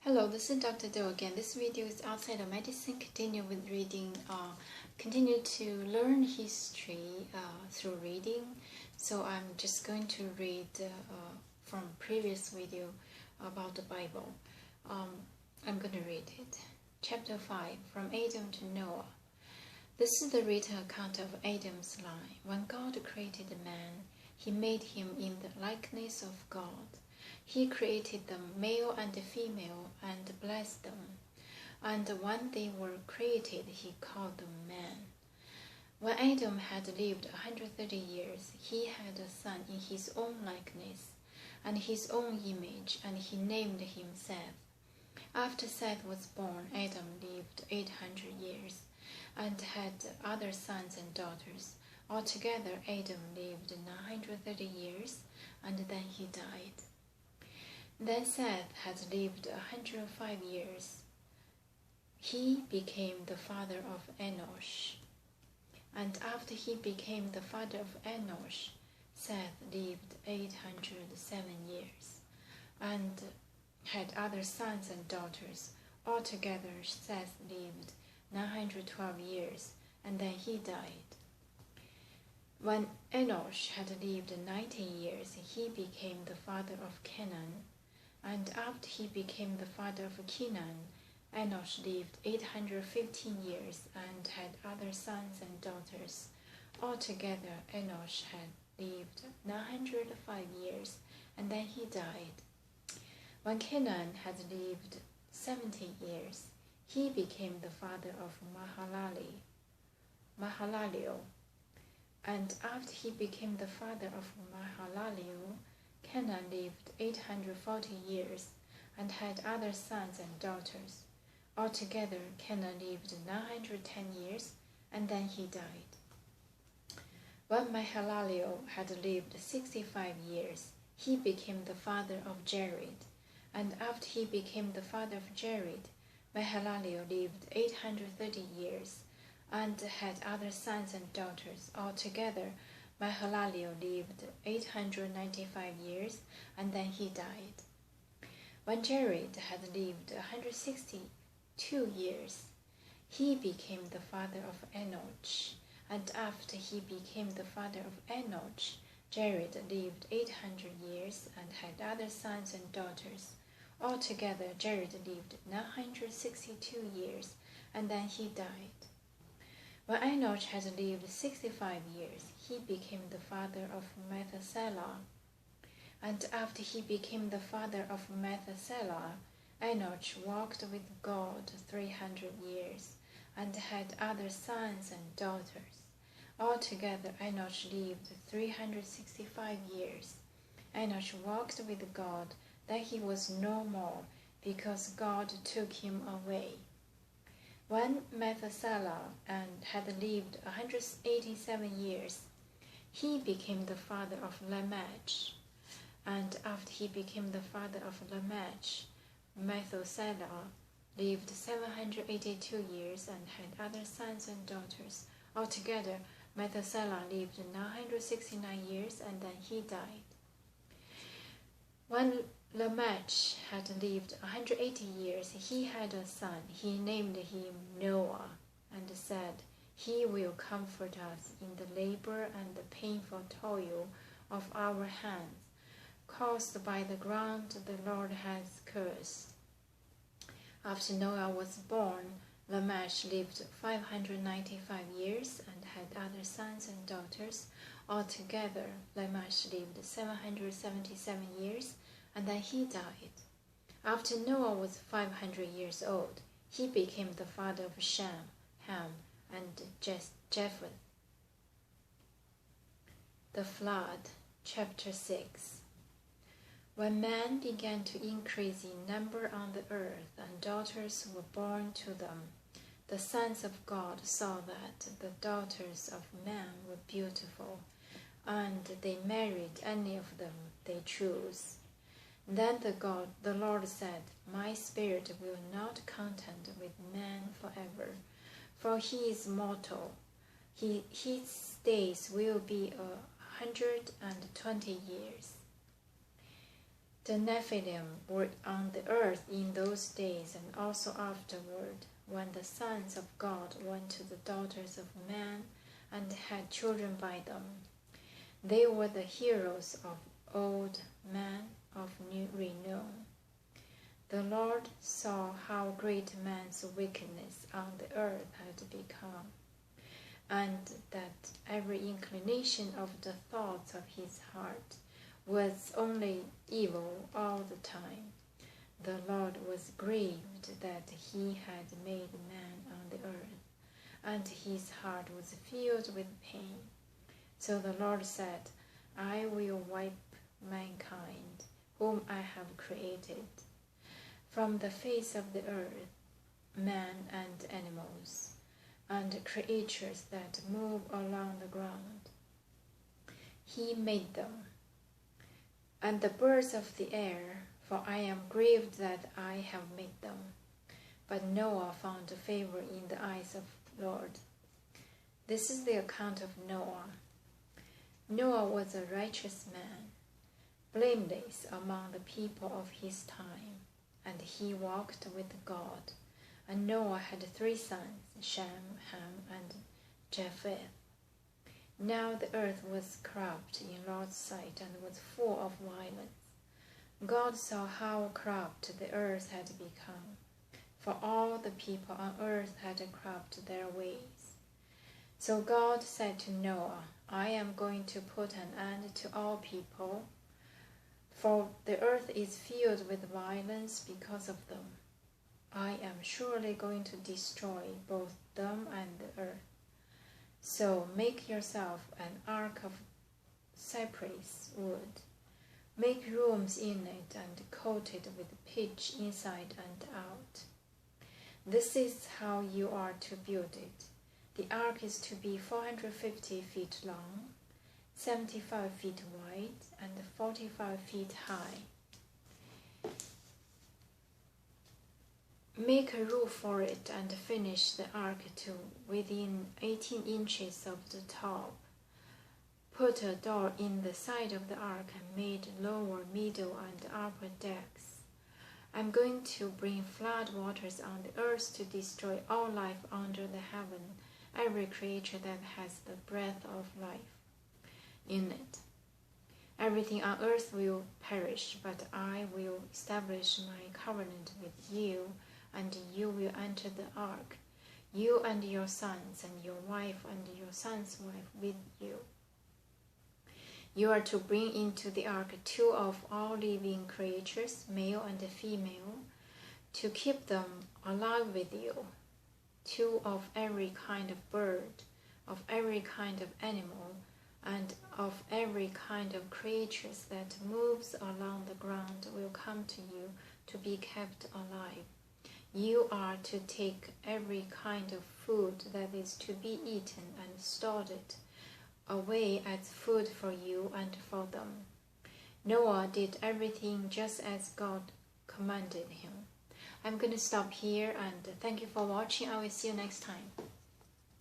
Hello, this is Dr. Do again. This video is outside of medicine. Continue to learn history through reading. So I'm just going to read from previous video about the Bible. I'm going to read it. Chapter 5, From Adam to Noah. This is the written account of Adam's line. When God created man, he made him in the likeness of God. He created them male and female and blessed them. And when they were created, he called them man. When Adam had lived 130 years, he had a son in his own likeness and his own image, and he named him Seth. After Seth was born, Adam lived 800 years and had other sons and daughters. Altogether, Adam lived 930 years, and then he died. Then Seth had lived 105 years. He became the father of Enosh. And after he became the father of Enosh, Seth lived 807 years and had other sons and daughters. Altogether, Seth lived 912 years, and then he died. When Enosh had lived 90 years, he became the father of Canaan. And after he became the father of Canaan, Enosh lived 815 years and had other sons and daughters. Altogether, Enosh had lived 905 years, and then he died. When Canaan had lived 70 years, he became the father of Mahalalel. And after he became the father of Mahalalel, Canaan lived 840 years and had other sons and daughters. Altogether, Canaan lived 910 years, and then he died. When Mahalalel had lived 65 years, he became the father of Jared. And after he became the father of Jared, Mahalalel lived 830 years and had other sons and daughters. Altogether, Mahalalel lived 895 years, and then he died. When Jared had lived 162 years, he became the father of Enoch. And after he became the father of Enoch, Jared lived 800 years and had other sons and daughters. Altogether, Jared lived 962 years, and then he died. When Enoch had lived 65 years, he became the father of Methuselah. And after he became the father of Methuselah, Enoch walked with God 300 years and had other sons and daughters. Altogether, Enoch lived 365 years. Enoch walked with God, then he was no more, because God took him away. When Methuselah had lived 187 years, he became the father of Lamech. And after he became the father of Lamech, Methuselah lived 782 years and had other sons and daughters. Altogether, Methuselah lived 969 years, and then he died. When Lamech had lived 180 years, he had a son. He named him Noah and said, "He will comfort us in the labor and the painful toil of our hands, caused by the ground the Lord has cursed." After Noah was born, Lamech lived 595 years and had other sons and daughters. Altogether, Lamech lived 777 years, and then he died. After Noah was 500 years old, he became the father of Shem, Ham, and Japheth. The Flood, Chapter 6. When man began to increase in number on the earth, and daughters were born to them, the sons of God saw that the daughters of man were beautiful, and they married any of them they chose. Then the Lord said, "My spirit will not contend with man forever, for he is mortal. His days will be 120 years." The Nephilim were on the earth in those days and also afterward, when the sons of God went to the daughters of man and had children by them. They were the heroes of old men of new renown. The Lord saw how great man's wickedness on the earth had become, and that every inclination of the thoughts of his heart was only evil all the time. The Lord was grieved that he had made man on the earth, and his heart was filled with pain. So the Lord said, I will wipe mankind, whom I have created, from the face of the earth, man and animals, and creatures that move along the ground. He made them, and the birds of the air, for I am grieved that I have made them. But Noah found favor in the eyes of the Lord. This is the account of Noah. Noah was a righteous man, blameless among the people of his time, and he walked with God. And Noah had 3 sons, Shem, Ham, and Japheth. Now the earth was corrupt in Lord's sight and was full of violence. God saw how corrupt the earth had become, for all the people on earth had corrupted their ways. So God said to Noah, I am going to put an end to all people, for the earth is filled with violence because of them. I am surely going to destroy both them and the earth. So make yourself an ark of cypress wood. Make rooms in it and coat it with pitch inside and out. This is how you are to build it. The ark is to be 450 feet long, 75 feet wide, and 45 feet high. Make a roof for it and finish the ark to within 18 inches of the top. Put a door in the side of the ark and made lower, middle, and upper decks. I'm going to bring flood waters on the earth to destroy all life under the heaven, every creature that has the breath of life in it. Everything on earth will perish, but I will establish my covenant with you, and you will enter the ark, you and your sons, and your wife and your son's wife with you. You are to bring into the ark 2 of all living creatures, male and female, to keep them alive with you, 2 of every kind of bird, of every kind of animal, and of every kind of creatures that moves along the ground will come to you to be kept alive. You are to take every kind of food that is to be eaten and stored it away as food for you and for them. Noah did everything just as God commanded him. I'm going to stop here and thank you for watching. I will see you next time.